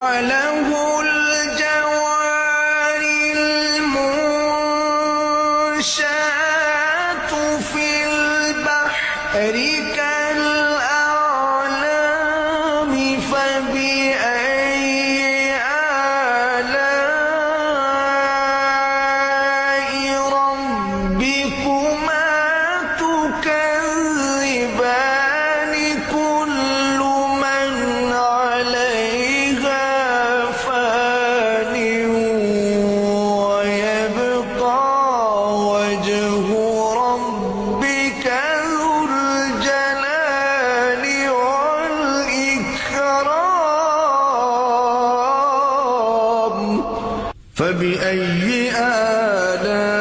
وله الجوار المنشآت في البحر كالأعلام فبأي آلاء ربكما تكذبان كل من عليها فان ويبقى وجه ربك ذو الجلال والإكرام فبأي آلاء